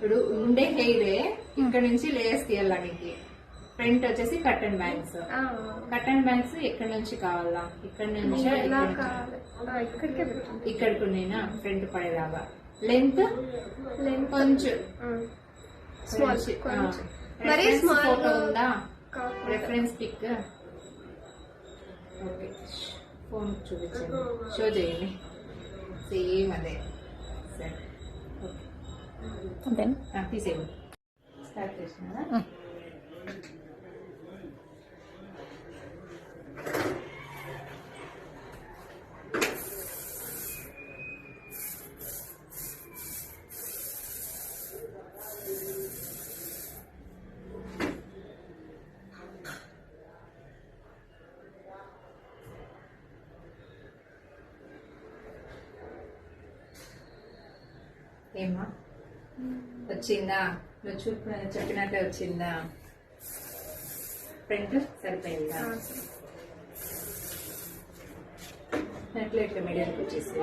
ఇప్పుడు ఉండే హెయిరే ఇక్కడ నుంచి లేయర్స్ తీయాలనికి. ఫ్రంట్ వచ్చేసి కటన్ బ్యాంగ్స్. కటన్ బ్యాంగ్స్ ఎక్కడ నుంచి కావాలా? ఇక్కడ నుంచి ఇక్కడికి ఉన్నాయినా ఫ్రంట్ పడేలాగా. లెంత్ కొంచెం ఫోటో ఉందా? రెఫరెన్స్ పిక్ ఓకే, ఫోన్ చూపించండి, షో చేయండి. సేమ్ అదే సరే ఓకే తీసేయండి. స్టార్ట్ చేసినారా? ఏమా వచ్చిందా? నువ్వు చెప్పినట్లే వచ్చిందా? ఫ్రంట్ సరిపోయిందా? అట్లా ఇట్లా మీడియాకి వచ్చేసి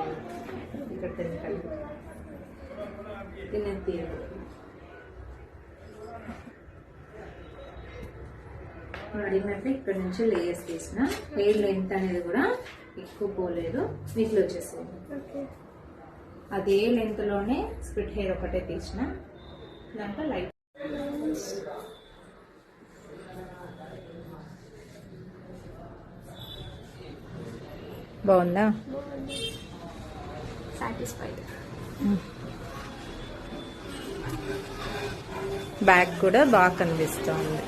ఇక్కడ తిన్నది తీయదు. అడిగినట్టు ఇక్కడ నుంచి లేయర్స్ తీసిన. హెయిర్ లెంత్ అనేది కూడా ఎక్కువ పోలేదు, వీటిలో వచ్చేసింది. అదే లెంత్ లోనే స్ప్లిట్ హెయిర్ ఒకటే తీసిన. దాంట్లో లైట్ బాగుందా? సాటిస్ఫైడ్. బ్యాక్ కూడా బాగా కనిపిస్తుంది.